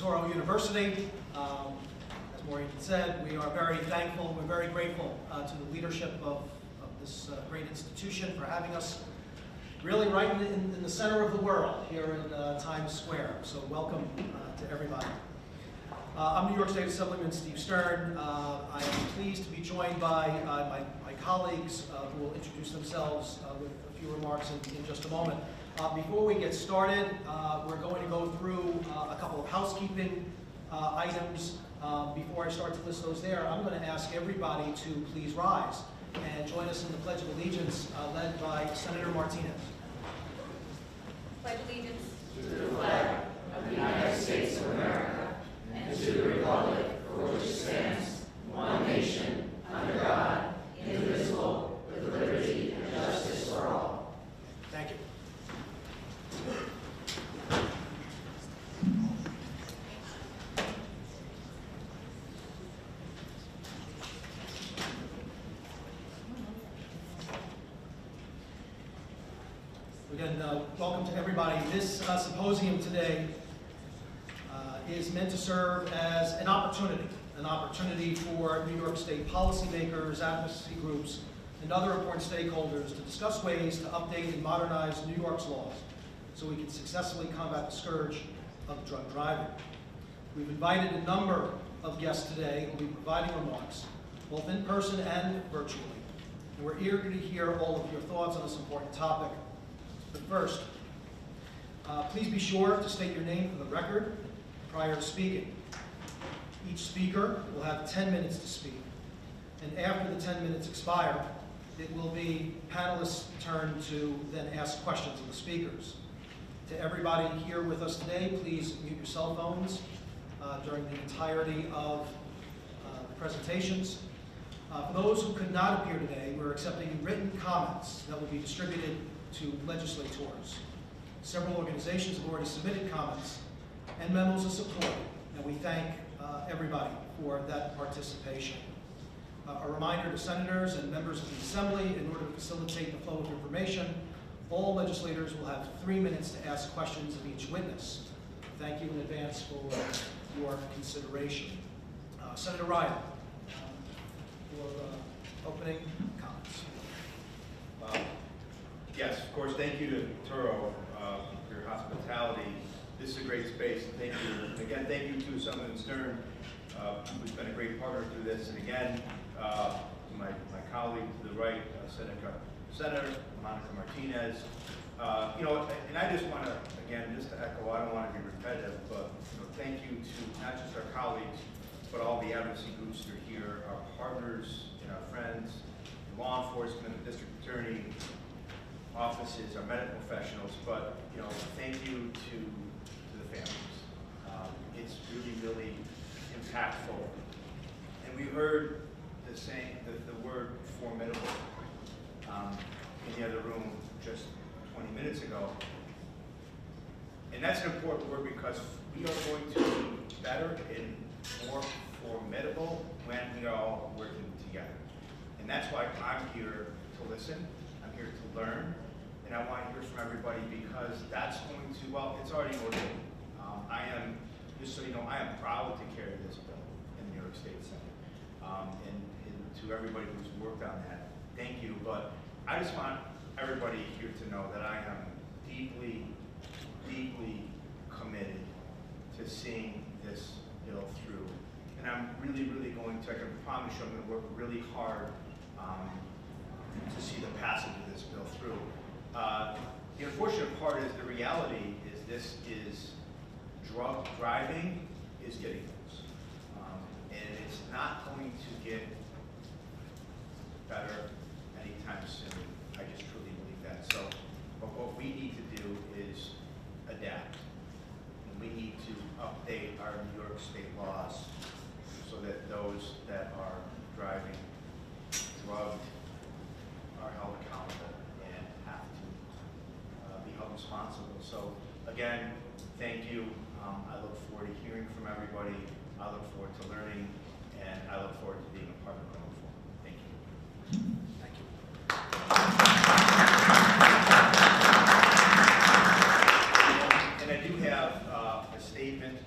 Touro University. As Maureen said, we are very thankful, we're very grateful to the leadership of this great institution for having us really right in the center of the world here in Times Square. So welcome to everybody. I'm New York State Assemblyman Steve Stern. I am pleased to be joined by my colleagues who will introduce themselves with a few remarks in just a moment. Before we get started, we're going to go through a couple of housekeeping items. Before I start to list those there, I'm going to ask everybody to please rise and join us in the Pledge of Allegiance led by Senator Martinez. Pledge allegiance to the flag of the United States of America and to the republic for which it stands, one nation, under God, indivisible, with liberty and justice for all. Thank you. Again, welcome to everybody. This symposium today is meant to serve as an opportunity for New York State policymakers, advocacy groups, and other important stakeholders to discuss ways to update and modernize New York's laws so we can successfully combat the scourge of drug driving. We've invited a number of guests today who will be providing remarks, both in person and virtually. And we're eager to hear all of your thoughts on this important topic. But first, please be sure to state your name for the record prior to speaking. Each speaker will have 10 minutes to speak. And after the 10 minutes expire, it will be panelists' turn to then ask questions of the speakers. To everybody here with us today, please mute your cell phones during the entirety of the presentations. For those who could not appear today, we're accepting written comments that will be distributed to legislators. Several organizations have already submitted comments and memos of support, and we thank everybody for that participation. A reminder to senators and members of the Assembly, in order to facilitate the flow of information, all legislators will have 3 minutes to ask questions of each witness. Thank you in advance for your consideration. Senator Ryan, for opening comments. Yes, of course, thank you to Touro for your hospitality. This is a great space. Thank you. Again, thank you to Assemblyman Stern, who's been a great partner through this. And again, to my colleague to the right, Senator Monica Martinez. And I just want to, again, just to echo, I don't want to be repetitive, but thank you to not just our colleagues, but all the advocacy groups that are here, our partners and our friends, law enforcement, the district attorney, offices, our medical professionals, but thank you to the families. It's really impactful. And we heard the word formidable in the other room just 20 minutes ago. And that's an important word because we are going to be better and more formidable when we are all working together. And that's why I'm here to listen. I'm here to learn. And I want to hear from everybody because that's going to, well, it's already motivating. I am, just so you know, I am proud to carry this bill in the New York State Senate. And to everybody who's worked on that, thank you. But I just want everybody here to know that I am deeply committed to seeing this bill through. And I'm really going to, I can promise you, I'm going to work really hard to see the passage of this bill through. The unfortunate part is the reality is this is drug driving is getting worse. And it's not going to get better anytime soon. I just truly believe that. So, but what we need to do is adapt. And we need to update our New York State laws so that those that are driving drugged are held accountable and have to be held responsible. So again, thank you. I look forward to hearing from everybody. I look forward to learning, and I look forward to being a part of going forward. Thank you. Thank you. And I do have a statement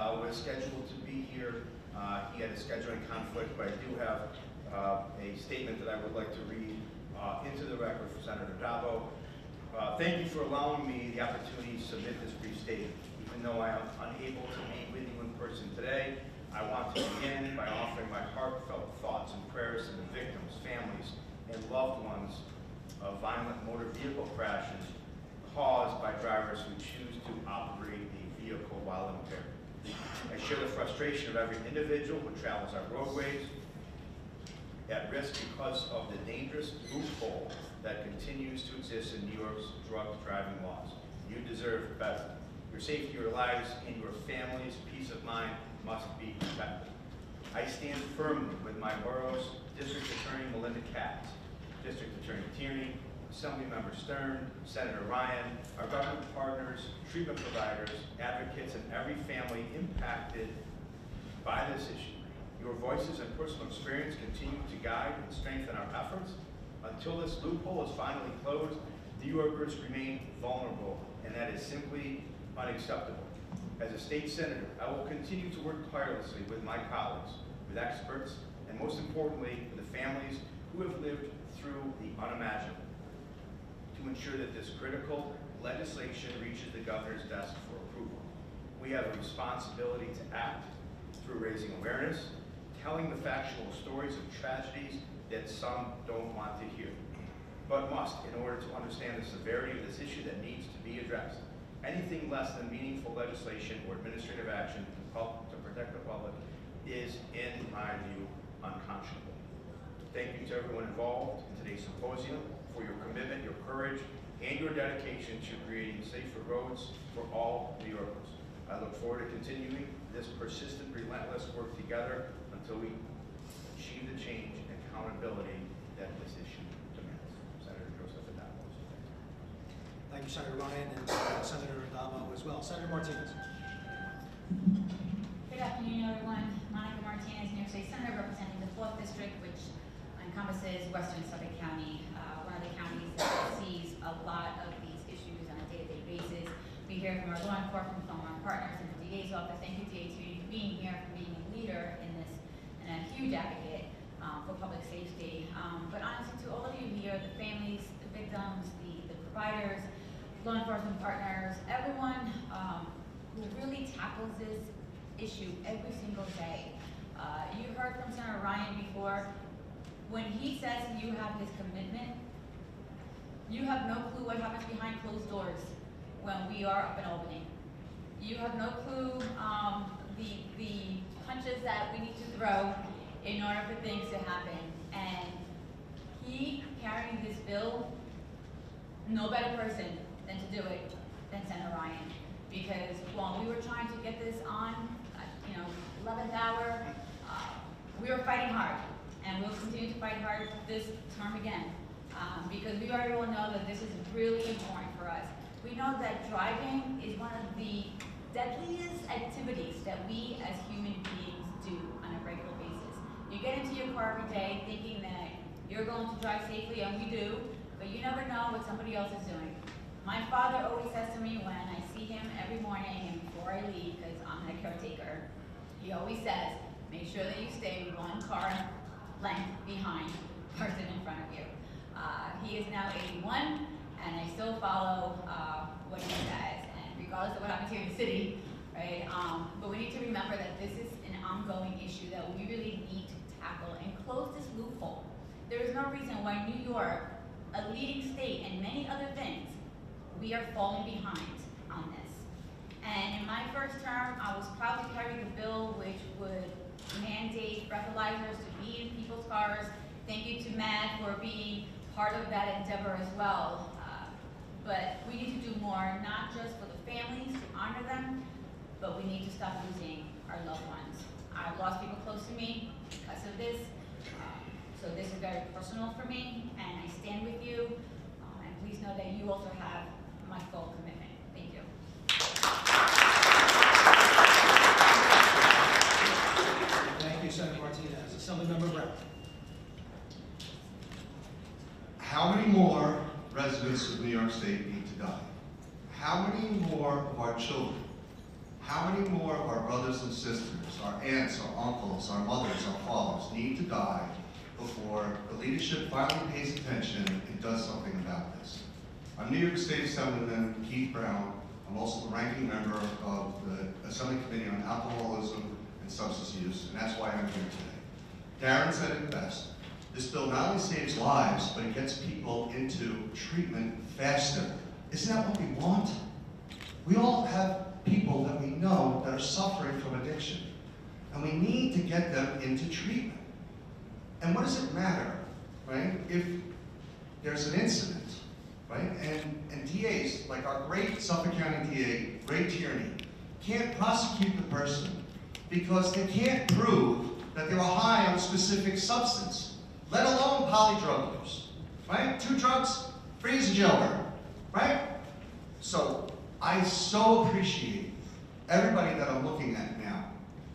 was scheduled to be here. He had a scheduling conflict, but I do have a statement that I would like to read into the record for Senator Dabo. Thank you for allowing me the opportunity to submit this brief statement. Even though I am unable to meet with you in person today, I want to begin by offering my heartfelt thoughts and prayers to the victims, families, and loved ones of violent motor vehicle crashes caused by drivers who choose to operate a vehicle while impaired. I share the frustration of every individual who travels our roadways at risk because of the dangerous loophole that continues to exist in New York's drug driving laws. You deserve better. Your safety, your lives, and your family's peace of mind must be protected. I stand firmly with my borough's District Attorney Melinda Katz, District Attorney Tierney, Assemblymember Stern, Senator Ryan, our government partners, treatment providers, advocates, and every family impacted by this issue. Your voices and personal experience continue to guide and strengthen our efforts. Until this loophole is finally closed, New Yorkers remain vulnerable, and that is simply unacceptable. As a state senator, I will continue to work tirelessly with my colleagues, with experts, and most importantly, with the families who have lived through the unimaginable, to ensure that this critical legislation reaches the governor's desk for approval. We have a responsibility to act through raising awareness, telling the factual stories of tragedies that some don't want to hear, but must in order to understand the severity of this issue that needs to be addressed. Anything less than meaningful legislation or administrative action to protect the public is, in my view, unconscionable. Thank you to everyone involved in today's symposium for your commitment, your courage, and your dedication to creating safer roads for all New Yorkers. I look forward to continuing this persistent, relentless work together until we achieve the change and accountability that this issue demands. Senator Joseph Adamo. Thank you, Senator Ryan, and Senator Adamo as well. Senator Martinez. Good afternoon, everyone. Monica Martinez, New York State Senator, representing the 4th District, which encompasses Western Suffolk County, one of the counties that sees a lot of these issues on a day-to-day basis. We hear from our law enforcement, from our partners in the DA's office. Thank you, DA, for being here, for being a leader in this, and a huge advocate for public safety. But honestly, to all of you here, the families, the victims, the providers, law enforcement partners, everyone who really tackles this issue every single day. You heard from Senator Ryan before. When he says you have his commitment, you have no clue what happens behind closed doors when we are up in Albany. You have no clue the punches that we need to throw in order for things to happen. And he carrying this bill, no better person than to do it than Senator Ryan. Because while we were trying to get this on, 11th hour, we were fighting hard. And we'll continue to fight hard this term again. Because we already all know that this is really important for us. We know that driving is one of the deadliest activities that we as human beings do on a regular basis. You get into your car every day thinking that you're going to drive safely, and we do, but you never know what somebody else is doing. My father always says to me when I see him every morning and before I leave, because I'm a caretaker, he always says, make sure that you stay one car length behind the person in front of you. He is now 81, and I still follow what he says, and regardless of what happens here in the city, right? But we need to remember that this is an ongoing issue that we really need to tackle and close this loophole. There is no reason why New York, a leading state and many other things, we are falling behind on this. And in my first term, I was proud to carry the bill which would mandate breathalyzers to be in people's cars. Thank you to Matt for being part of that endeavor as well. But we need to do more, not just for the families, to honor them, but we need to stop losing our loved ones. I've lost people close to me because of this. So this is very personal for me, and I stand with you. And please know that you also have my full commitment. Thank you. Thank you, Senator Martinez. Assemblymember Brown. How many more residents of New York State need to die? How many more of our children? how many more of our brothers and sisters, our aunts, our uncles, our mothers, our fathers need to die before the leadership finally pays attention and does something about this? I'm New York State Assemblyman Keith Brown. I'm also the ranking member of the Assembly Committee on Alcoholism and Substance Use, and that's why I'm here today. Darren said it best. This bill not only saves lives, but it gets people into treatment faster. Isn't that what we want? We all have people that we know that are suffering from addiction, and we need to get them into treatment. And what does it matter, right, if there's an incident, right? And DAs, like our great Suffolk County DA, Ray Tierney, can't prosecute the person because they can't prove that they were high on a specific substance, let alone polydrug use, right? 2 drugs, free as a jailbird, right? So I so appreciate everybody that I'm looking at now.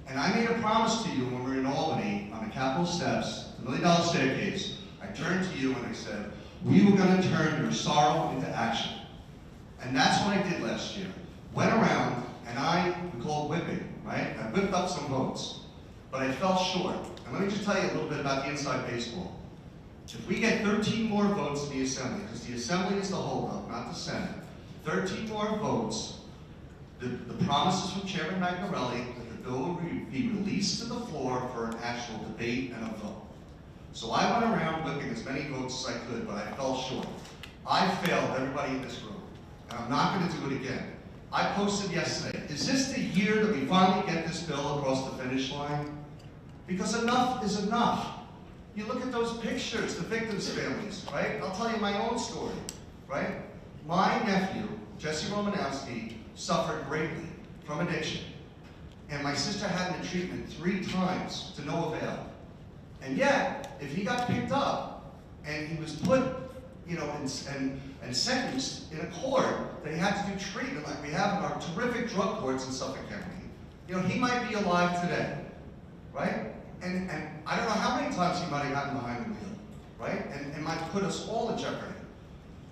And I made a promise to you when we were in Albany on the Capitol steps, the $1 Million Staircase. I turned to you and I said, we were going to turn your sorrow into action. And that's what I did last year. Went around and we call it whipping, right? I whipped up some votes, but I fell short. And let me just tell you a little bit about the inside baseball. If we get 13 more votes in the Assembly, because the Assembly is the holdup, not the Senate, 13 more votes, the promises from Chairman Magnarelli that the bill will be released to the floor for an actual debate and a vote. So I went around whipping as many votes as I could, but I fell short. I failed everybody in this room, and I'm not going to do it again. I posted yesterday, is this the year that we finally get this bill across the finish line? Because enough is enough. You look at those pictures, the victims' families, right? I'll tell you my own story, right? My nephew, Jesse Romanowski, suffered greatly from addiction. And my sister had him in treatment 3 times to no avail. And yet, if he got picked up and he was put, you know, and sentenced in a court that he had to do treatment like we have in our terrific drug courts in Suffolk County, you know, he might be alive today, right? And I don't know how many times he might have gotten behind the wheel, right? And might put us all in jeopardy.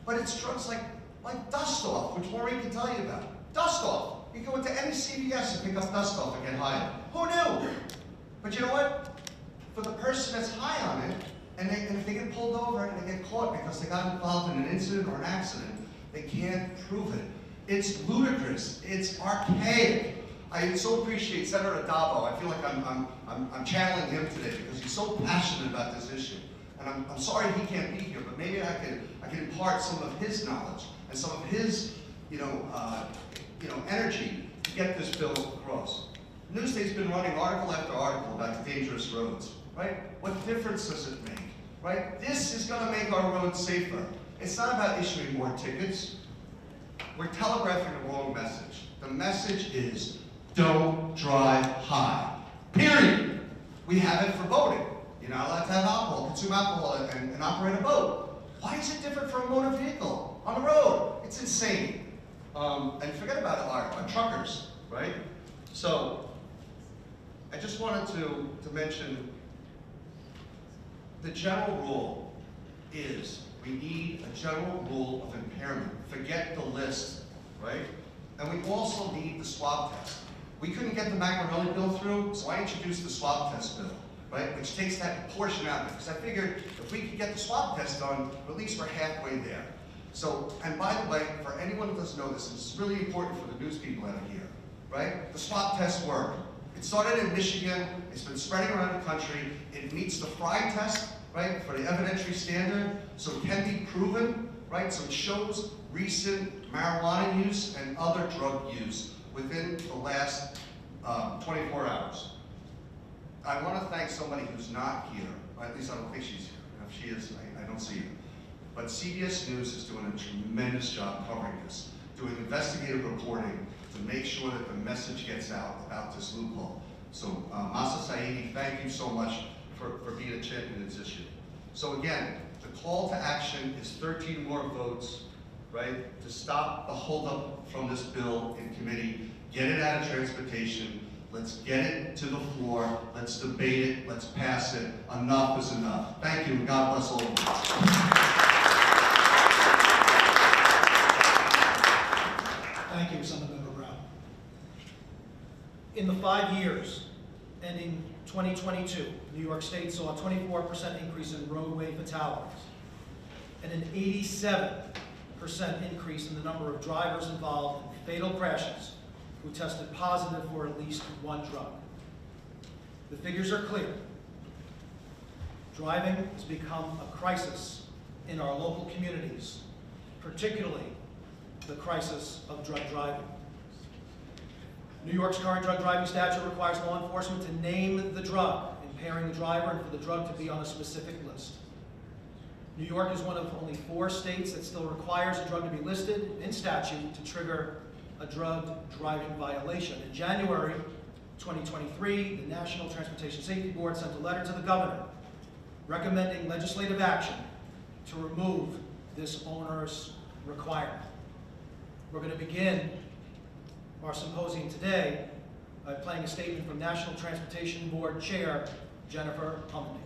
But it's drugs like Dust Off, which Maureen can tell you about. Dust Off. You go into any CVS and pick up Dust Off and get high. Who knew? But you know what? For the person that's high on it, and if they get pulled over and they get caught because they got involved in an incident or an accident, they can't prove it. It's ludicrous. It's archaic. I so appreciate Senator Adabo. I feel like I'm channeling him today because he's so passionate about this issue. And I'm sorry he can't be here, but maybe I can impart some of his knowledge and some of his, energy to get this bill across. Newsday's been running article after article about the dangerous roads, right? What difference does it make, right? This is going to make our roads safer. It's not about issuing more tickets. We're telegraphing the wrong message. The message is, don't drive high. Period. We have it for voting. You're not allowed to have alcohol, consume alcohol, and operate a boat. Why is it different for a motor vehicle on the road? It's insane. And forget about our truckers, right? So, I just wanted to mention the general rule is we need a general rule of impairment. Forget the list, right? And we also need the swab test. We couldn't get the Magnarelli bill through, so I introduced the swab test bill, right? Which takes that portion out, because I figured if we could get the swab test done, at least we're halfway there. So, and by the way, for anyone who doesn't know this, this is really important for the news people out here, right? The swab tests work. It started in Michigan, it's been spreading around the country, it meets the FRI test, right, for the evidentiary standard, so it can be proven, right, so it shows recent marijuana use and other drug use within the last 24 hours. I want to thank somebody who's not here, or at least I don't think she's here. If she is, I don't see her. But CBS News is doing a tremendous job covering this, doing investigative reporting to make sure that the message gets out about this loophole. So Masa Saidi, thank you so much for being a champion of this issue. So again, the call to action is 13 more votes, right, to stop the holdup from this bill in committee, get it out of transportation, let's get it to the floor, let's debate it, let's pass it. Enough is enough. Thank you, and God bless all of you. Thank you, Senator Brown. In the 5 years ending 2022, New York State saw a 24% increase in roadway fatalities and an 87% increase in the number of drivers involved in fatal crashes who tested positive for at least one drug. The figures are clear. Driving has become a crisis in our local communities, particularly the crisis of drug driving. New York's current drug driving statute requires law enforcement to name the drug impairing the driver and for the drug to be on a specific list. New York is one of only 4 states that still requires a drug to be listed in statute to trigger a drug driving violation. In January 2023, the National Transportation Safety Board sent a letter to the governor recommending legislative action to remove this onerous requirement. We're going to begin our symposium today by playing a statement from National Transportation Board Chair Jennifer Hummending.